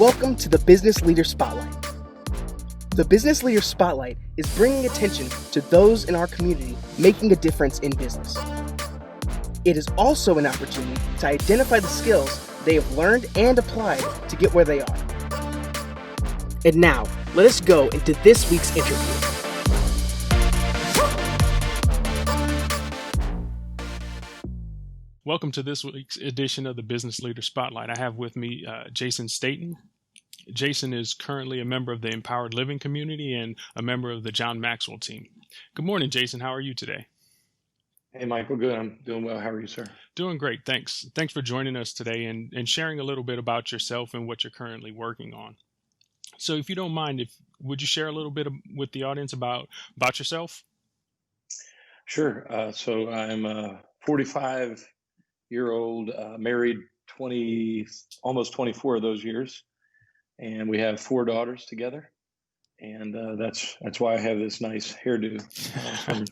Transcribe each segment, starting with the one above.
Welcome to the Business Leader Spotlight. The Business Leader Spotlight is bringing attention to those in our community making a difference in business. It is also an opportunity to identify the skills they have learned and applied to get where they are. And now, let us go into this week's interview. Welcome to this week's edition of the Business Leader Spotlight. I have with me Jason Staten. Jason is currently a member of the Empowered Living community and a member of the John Maxwell team. Good morning, Jason. How are you today? Hey, Michael. Good. I'm doing well. How are you, sir? Doing great. Thanks. Thanks for joining us today and sharing a little bit about yourself and what you're currently working on. So if you don't mind, would you share a little bit with the audience about yourself? Sure. So I'm a 45-year-old, married almost 24 of those years, and we have 4 daughters together. And that's why I have this nice hairdo from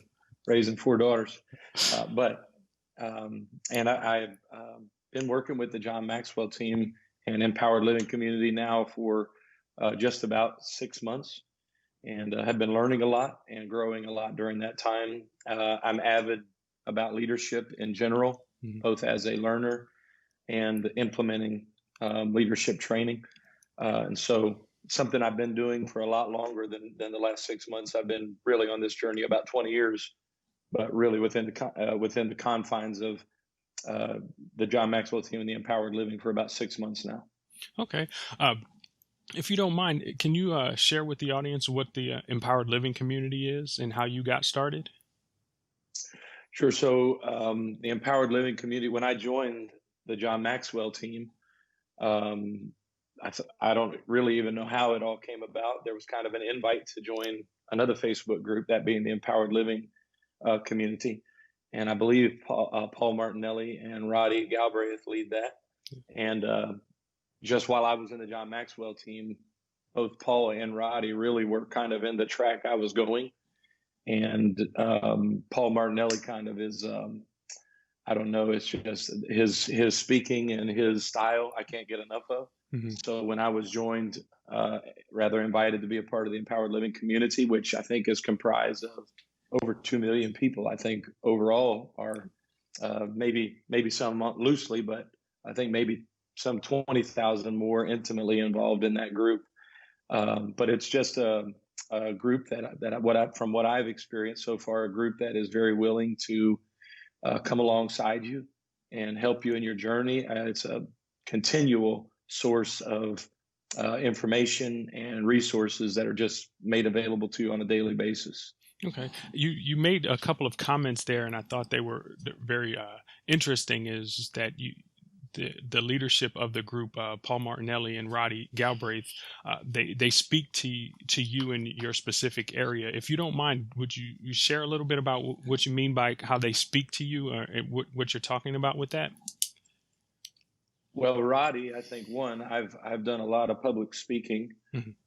raising 4 daughters. And I've been working with the John Maxwell team and Empowered Living community now for just about 6 months, and have been learning a lot and growing a lot during that time. I'm avid about leadership in general, both as a learner and implementing leadership training. And so something I've been doing for a lot longer than the last 6 months. I've been really on this journey about 20 years, but really within the confines of the John Maxwell team and the Empowered Living for about 6 months now. Okay. If you don't mind, can you share with the audience what the Empowered Living community is and how you got started? Sure. So the Empowered Living community, when I joined the John Maxwell team, I don't really even know how it all came about. There was kind of an invite to join another Facebook group, that being the Empowered Living community. And I believe Paul Martinelli and Roddy Galbraith lead that. And just while I was in the John Maxwell team, both Paul and Roddy really were kind of in the track I was going. And Paul Martinelli kind of is, I don't know, it's just his speaking and his style I can't get enough of. So when I was invited to be a part of the Empowered Living community, which I think is comprised of over 2 million people, I think overall are maybe some loosely, but I think maybe some 20,000 more intimately involved in that group. But it's just a group from what I've experienced so far, a group that is very willing to come alongside you and help you in your journey. It's a continual source of information and resources that are just made available to you on a daily basis. Okay. You made a couple of comments there, and I thought they were very interesting, is that the leadership of the group, Paul Martinelli and Roddy Galbraith, they speak to you in your specific area. If you don't mind, would you share a little bit about what you mean by how they speak to you, or what you're talking about with that? Well, Roddy, I think I've done a lot of public speaking,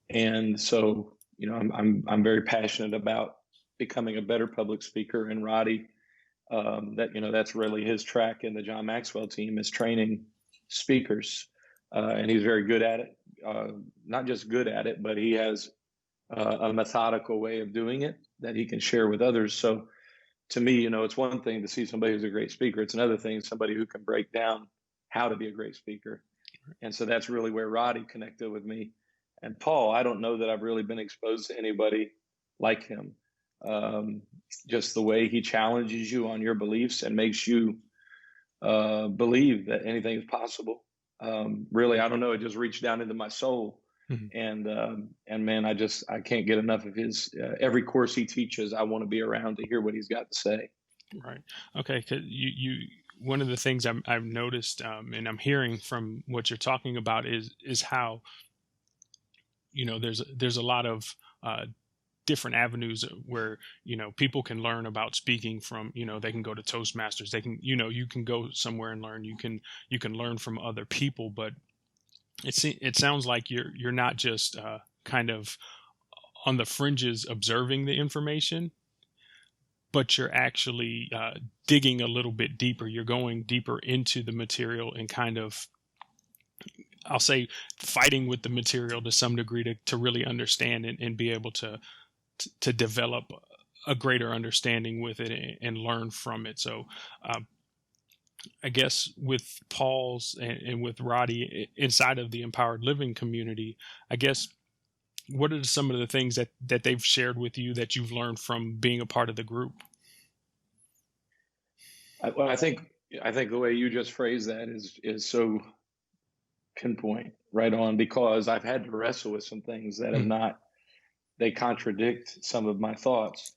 and so I'm very passionate about becoming a better public speaker. And Roddy, that's really his track in the John Maxwell team, is training speakers, and he's very good at it. Not just good at it, but he has a methodical way of doing it that he can share with others. So to me, it's one thing to see somebody who's a great speaker. It's another thing, somebody who can break down how to be a great speaker. And so that's really where Roddy connected with me. And Paul, I don't know that I've really been exposed to anybody like him. Just the way he challenges you on your beliefs and makes you believe that anything is possible. Really, I don't know. It just reached down into my soul. And man, I can't get enough of his. Every course he teaches, I want to be around to hear what he's got to say. Right. Okay. 'Cause one of the things I've noticed, and I'm hearing from what you're talking about is how, there's a lot of different avenues where people can learn about speaking from. They can go to Toastmasters. They can you can go somewhere and learn. You can learn from other people, but it sounds like you're not just kind of on the fringes observing the information, but you're actually digging a little bit deeper. You're going deeper into the material and kind of I'll say, fighting with the material to some degree to really understand and be able to develop a greater understanding with it and learn from it. So I guess with Paul's and with Roddy inside of the Empowered Living community, I guess, what are some of the things that they've shared with you that you've learned from being a part of the group? Well, I think the way you just phrased that is so pinpoint, right on, because I've had to wrestle with some things that have not, they contradict some of my thoughts.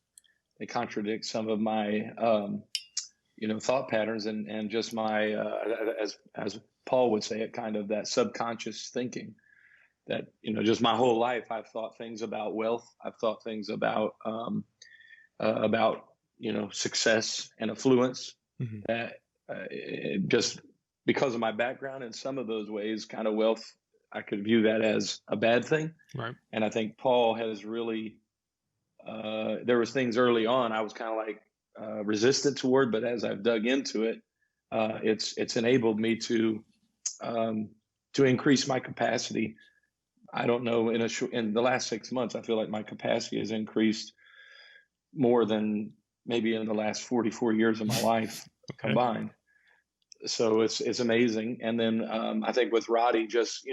They contradict some of my, thought patterns and just my, as Paul would say it, kind of that subconscious thinking that, just my whole life, I've thought things about wealth. I've thought things about success and affluence that just because of my background in some of those ways, kind of wealth, I could view that as a bad thing. Right. And I think Paul has really, there was things early on I was kind of like resistant toward, but as I've dug into it, it's enabled me to increase my capacity. I don't know, in the last 6 months, I feel like my capacity has increased more than maybe in the last 44 years of my life combined. So it's amazing. And then I think with Roddy, just,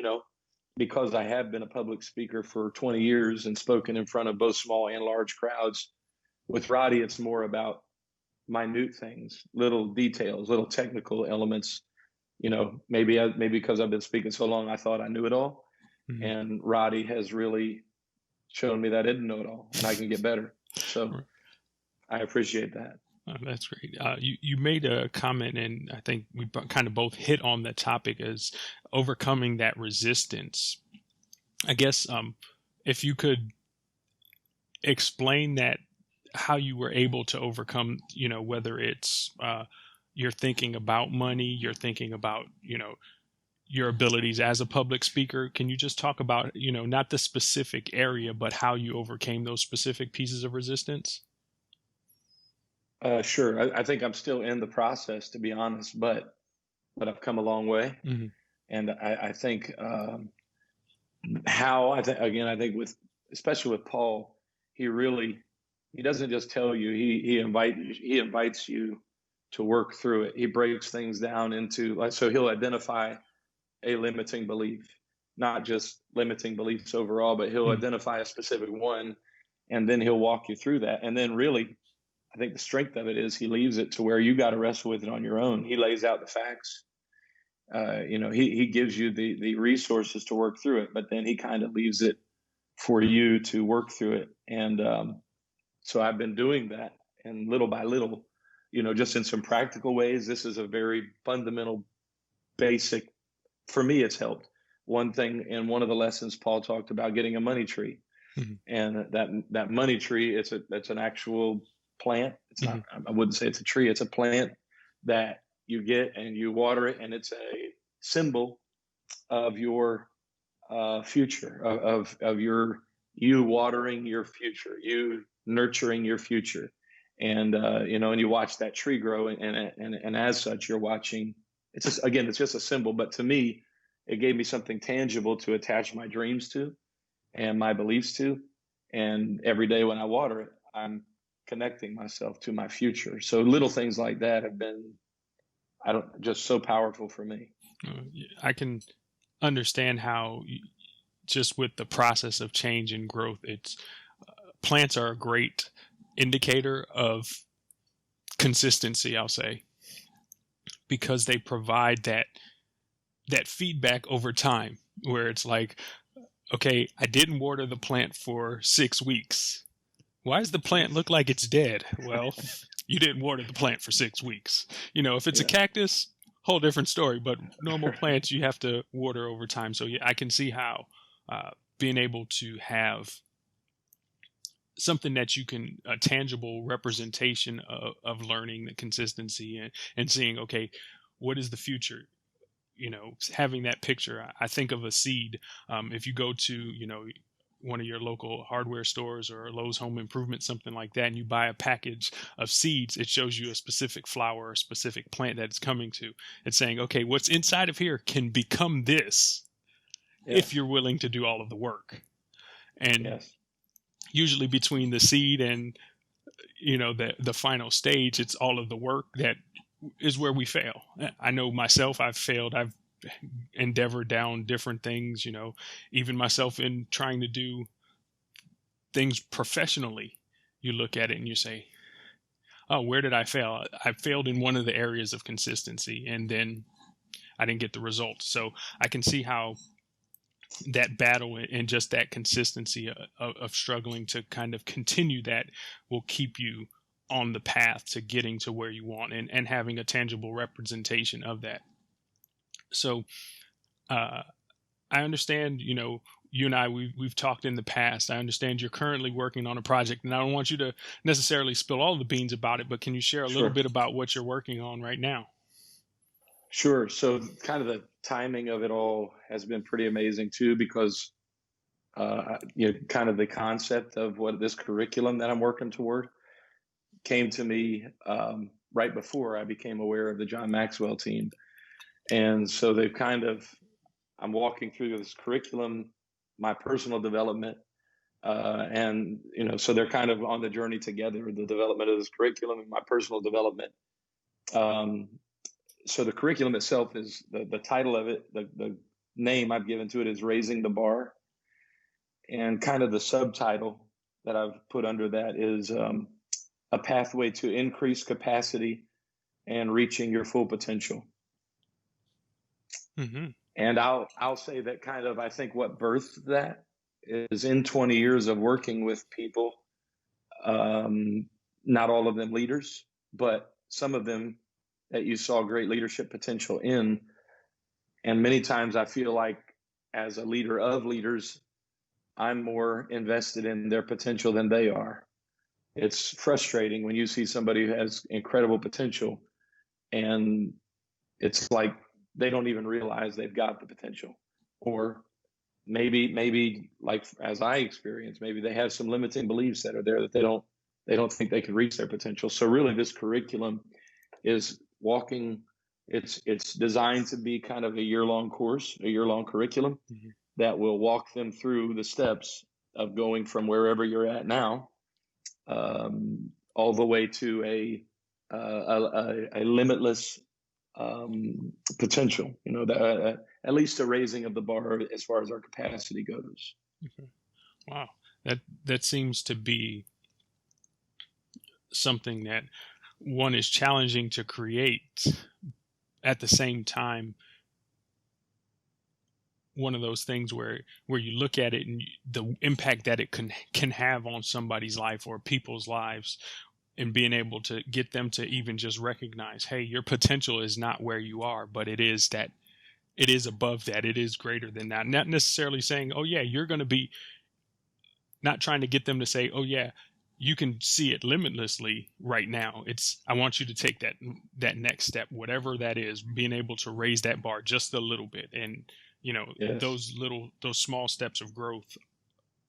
because I have been a public speaker for 20 years and spoken in front of both small and large crowds, with Roddy, it's more about minute things, little details, little technical elements. Maybe because I've been speaking so long, I thought I knew it all. And Roddy has really shown me that I didn't know it all, and I can get better. So I appreciate that. That's great. You made a comment, and I think we kind of both hit on the topic as overcoming that resistance. I guess if you could explain that, how you were able to overcome, whether it's you're thinking about money, you're thinking about, your abilities as a public speaker. Can you just talk about, not the specific area, but how you overcame those specific pieces of resistance? Sure. I think I'm still in the process, to be honest, but I've come a long way. And I think I think especially with Paul, he doesn't just tell you, he invites you to work through it. He breaks things down into, so he'll identify a limiting belief, not just limiting beliefs overall, but he'll identify a specific one, and then he'll walk you through that. And then really, I think the strength of it is he leaves it to where you got to wrestle with it on your own. He lays out the facts. He gives you the resources to work through it, but then he kind of leaves it for you to work through it. And so I've been doing that, and little by little, just in some practical ways. This is a very fundamental, basic. For me, it's helped. One thing, in one of the lessons, Paul talked about getting a money tree, and that money tree, it's an actual plant. It's not. I wouldn't say it's a tree. It's a plant that you get and you water it, and it's a symbol of your future, of you watering your future, you nurturing your future, and and you watch that tree grow, and as such, you're watching. It's just a symbol, but to me, it gave me something tangible to attach my dreams to and my beliefs to. And every day when I water it, I'm connecting myself to my future. So little things like that have been, just so powerful for me. I can understand how just with the process of change and growth, it's plants are a great indicator of consistency, I'll say, because they provide that feedback over time, where it's like, okay, I didn't water the plant for 6 weeks. Why does the plant look like it's dead? Well, you didn't water the plant for 6 weeks. If it's a cactus, whole different story, but normal plants, you have to water over time. So I can see how being able to have something that you can, a tangible representation of learning, the consistency, and seeing, okay, what is the future? Having that picture. I think of a seed. If you go to, one of your local hardware stores or Lowe's Home Improvement, something like that, and you buy a package of seeds, it shows you a specific flower or a specific plant that it's coming to. It's saying, okay, what's inside of here can become this. if Yes. you're willing to do all of the work. And Yes. usually between the seed and, the final stage, it's all of the work that is where we fail. I know myself, I've failed. I've endeavored down different things, even myself in trying to do things professionally. You look at it and you say, oh, where did I fail? I failed in one of the areas of consistency, and then I didn't get the results. So I can see how that battle and just that consistency of struggling to kind of continue that will keep you on the path to getting to where you want, and having a tangible representation of that. So I understand, you and I, we've talked in the past. I understand you're currently working on a project, and I don't want you to necessarily spill all the beans about it, but can you share a little Sure. bit about what you're working on right now? Sure. So kind of the timing of it all has been pretty amazing too, because kind of the concept of what this curriculum that I'm working toward came to me right before I became aware of the John Maxwell team. And so I'm walking through this curriculum, my personal development, and so they're kind of on the journey together, the development of this curriculum and my personal development. So the curriculum itself is the title of it, the name I've given to it is Raising the Bar. And kind of the subtitle that I've put under that is a pathway to increase capacity and reaching your full potential. Mm-hmm. And I'll say that kind of, I think what birthed that is in 20 years of working with people, not all of them leaders, but some of them that you saw great leadership potential in. And many times I feel like as a leader of leaders, I'm more invested in their potential than they are. It's frustrating when you see somebody who has incredible potential and it's like they don't even realize they've got the potential. Or maybe like as I experienced, maybe they have some limiting beliefs that are there that they don't think they can reach their potential. So really this curriculum is it's designed to be kind of a year-long course, a year-long curriculum Mm-hmm. that will walk them through the steps of going from wherever you're at now, all the way to a limitless potential. At least a raising of the bar as far as our capacity goes. Okay. Wow, that seems to be something that one is challenging to create. At the same time, one of those things where you look at it and the impact that it can have on somebody's life or people's lives, and being able to get them to even just recognize, hey, your potential is not where you are, but it is above that. It is greater than that. Not necessarily saying, oh yeah, you're going to be, not trying to get them to say, oh yeah, you can see it limitlessly right now. It's, I want you to take that next step, whatever that is, being able to raise that bar just a little bit. And, Yes. those small steps of growth,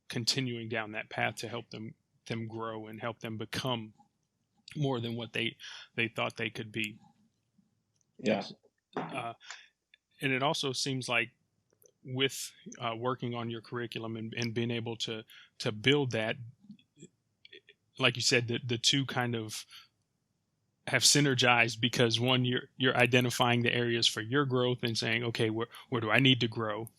continuing down that path to help them grow and help them become more than what they thought they could be. Yeah. And it also seems like with working on your curriculum and being able to build that, like you said, the two kind of have synergized, because one, you're identifying the areas for your growth and saying, okay, where do I need to grow,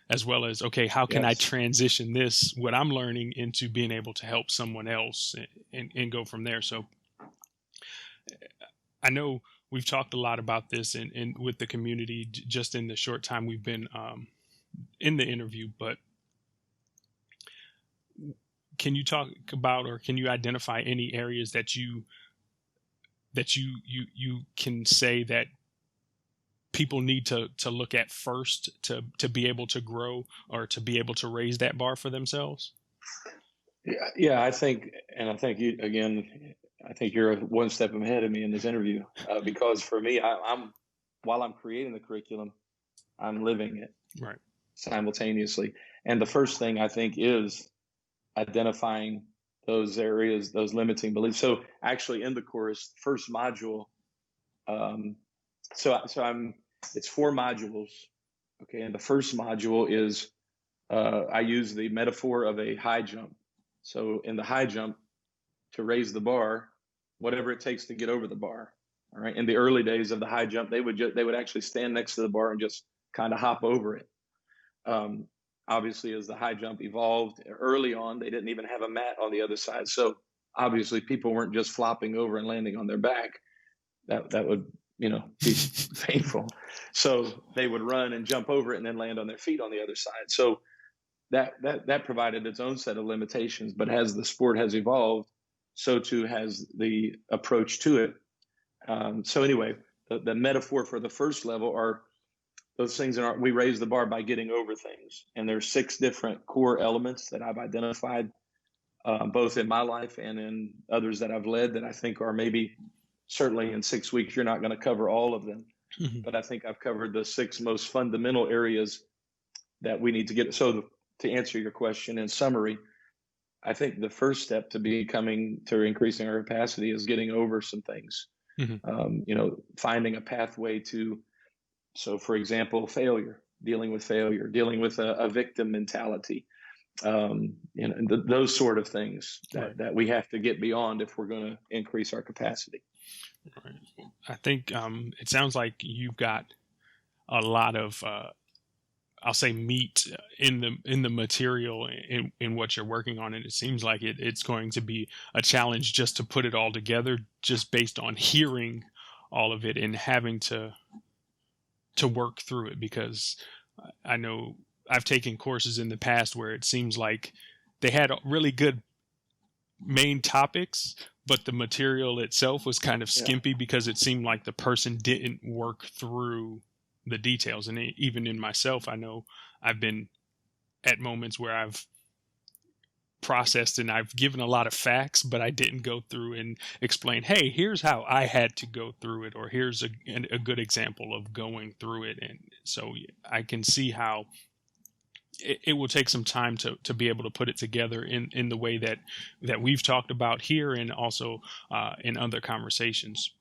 as well as, okay, how can I transition what I'm learning into being able to help someone else and go from there. So I know we've talked a lot about this and with the community just in the short time we've been in the interview, but can you talk about, or can you identify any areas that you can say that people need to look at first to be able to grow or to be able to raise that bar for themselves? Yeah, I think you again. I think you're one step ahead of me in this interview because for me, while I'm creating the curriculum, I'm living it right simultaneously. And the first thing I think is identifying those areas, those limiting beliefs. So actually, in the course, first module, it's 4 modules. Okay, and the first module is I use the metaphor of a high jump. So in the high jump, to raise the bar, whatever it takes to get over the bar. All right. In the early days of the high jump, they would actually stand next to the bar and just kind of hop over it. Obviously, as the high jump evolved early on, they didn't even have a mat on the other side. So obviously, people weren't just flopping over and landing on their back. That would be painful. So they would run and jump over it and then land on their feet on the other side. So that provided its own set of limitations. But as the sport has evolved, so too has the approach to it. So anyway, the metaphor for the first level are those things we raise the bar by getting over things. And there's 6 different core elements that I've identified, both in my life and in others that I've led, that I think are maybe, certainly in 6 weeks, you're not going to cover all of them. Mm-hmm. But I think I've covered the 6 most fundamental areas that we need to get. So to answer your question in summary, I think the first step to increasing our capacity is getting over some things. Mm-hmm. Finding a pathway to, so for example, dealing with a victim mentality, those sort of things that we have to get beyond if we're going to increase our capacity. Right. I think it sounds like you've got a lot of I'll say meat in the material in what you're working on, and it seems like it's going to be a challenge just to put it all together, just based on hearing all of it and having to work through it. Because I know I've taken courses in the past where it seems like they had really good main topics, but the material itself was kind of skimpy because it seemed like the person didn't work through the details. And even in myself, I know I've been at moments where I've processed and I've given a lot of facts, but I didn't go through and explain, hey, here's how I had to go through it, or here's a good example of going through it. And so I can see how it will take some time to be able to put it together in the way that we've talked about here, and also in other conversations.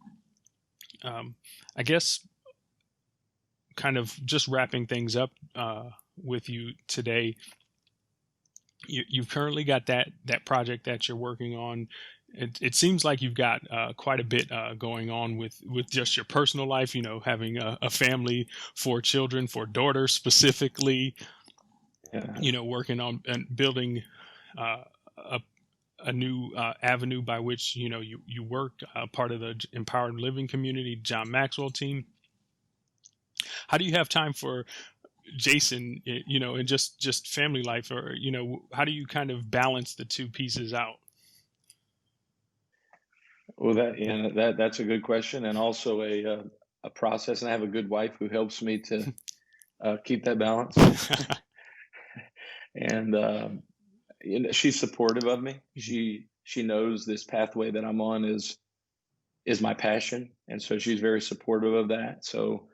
I guess kind of just wrapping things up with you today, you've currently got that project that you're working on. It seems like you've got quite a bit going on with just your personal life, having a family, 4 children, 4 daughters specifically, working on and building a new avenue by which, you work, part of the Empowered Living Community, John Maxwell team. How do you have time for Jason, and just family life, or, how do you kind of balance the 2 pieces out? Well, that's a good question, and also a process. And I have a good wife who helps me to keep that balance. And she's supportive of me. She knows this pathway that I'm on is my passion, and so she's very supportive of that. So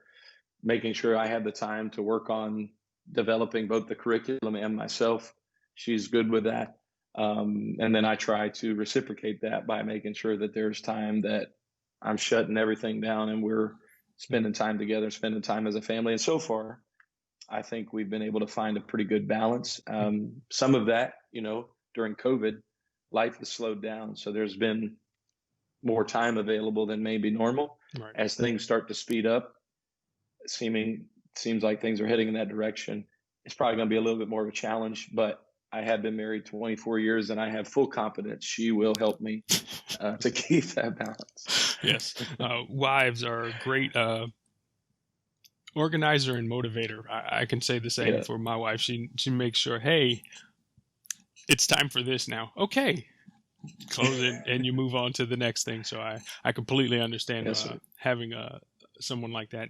making sure I have the time to work on developing both the curriculum and myself, she's good with that. And then I try to reciprocate that by making sure that there's time that I'm shutting everything down and we're spending time together, spending time as a family. And so far, I think we've been able to find a pretty good balance. Some of that, during COVID, life has slowed down. So there's been more time available than maybe normal. Right. As things start to speed up, seems like things are heading in that direction. It's probably going to be a little bit more of a challenge, but I have been married 24 years and I have full confidence she will help me to keep that balance. Yes. Wives are a great organizer and motivator. I can say the same for my wife. She makes sure, hey, it's time for this now. Okay. Close it and you move on to the next thing. So I completely understand having someone like that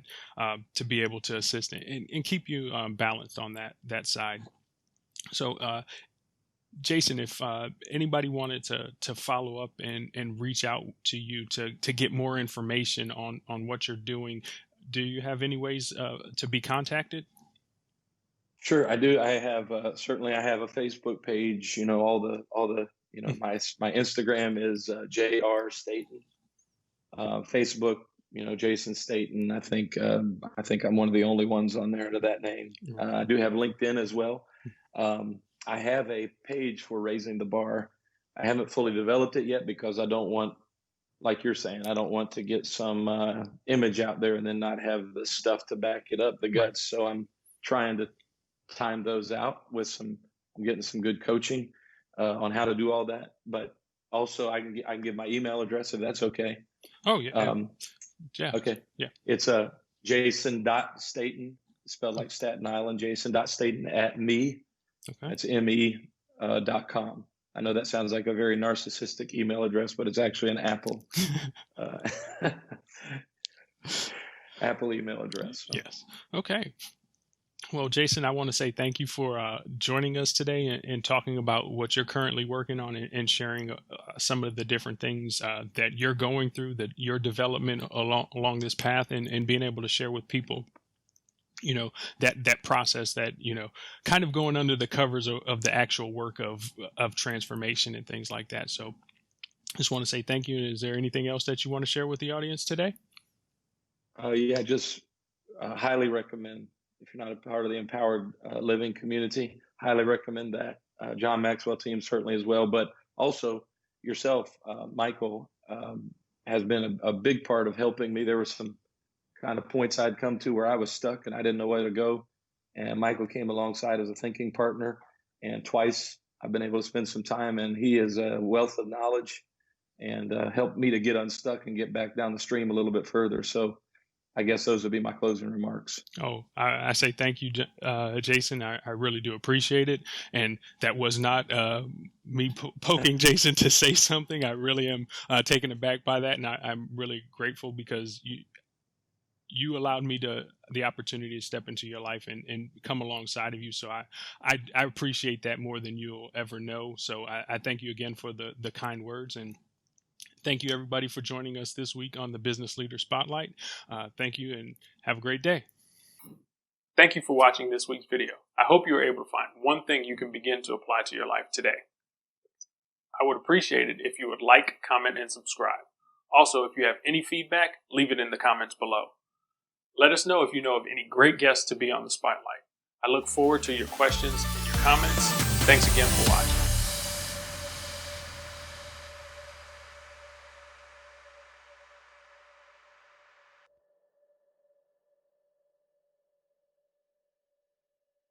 to be able to assist and keep you balanced on that side. So, Jason, if anybody wanted to follow up and reach out to you to get more information on what you're doing, do you have any ways to be contacted? Sure, I do. I have certainly I have a Facebook page. All the my Instagram is J.R. Staten. Facebook Jason Staten. I think I'm one of the only ones on there to that name. I do have LinkedIn as well. I have a page for Raising the Bar. I haven't fully developed it yet because I don't want, like you're saying, I don't want to get some image out there and then not have the stuff to back it up, the guts. So I'm trying to time those out with I'm getting some good coaching on how to do all that. But also I can give my email address if that's okay. Oh, yeah. Yeah. Okay. Yeah. It's Jason.Staten, spelled like Staten Island, Jason.Staten at me. Okay. That's me.com. I know that sounds like a very narcissistic email address, but it's actually an Apple Apple email address. So. Yes. Okay. Well, Jason, I want to say thank you for joining us today and talking about what you're currently working on and sharing some of the different things that you're going through, that your development along this path, and being able to share with people, that process, that, kind of going under the covers of the actual work of transformation and things like that. So just want to say thank you. Is there anything else that you want to share with the audience today? Yeah, just highly recommend. If you're not a part of the Empowered Living community, highly recommend that. John Maxwell team certainly as well, but also yourself, Michael, has been a big part of helping me. There were some kind of points I'd come to where I was stuck and I didn't know where to go. And Michael came alongside as a thinking partner. And twice I've been able to spend some time, and he is a wealth of knowledge and helped me to get unstuck and get back down the stream a little bit further. So I guess those would be my closing remarks. Oh, I say thank you, Jason. I really do appreciate it. And that was not me poking Jason to say something. I really am taken aback by that. And I'm really grateful because you allowed me the opportunity to step into your life and come alongside of you. So I appreciate that more than you'll ever know. So I thank you again for the kind words, and thank you, everybody, for joining us this week on the Business Leader Spotlight. Thank you, and have a great day. Thank you for watching this week's video. I hope you were able to find one thing you can begin to apply to your life today. I would appreciate it if you would like, comment, and subscribe. Also, if you have any feedback, leave it in the comments below. Let us know if you know of any great guests to be on the Spotlight. I look forward to your questions and your comments. Thanks again for watching.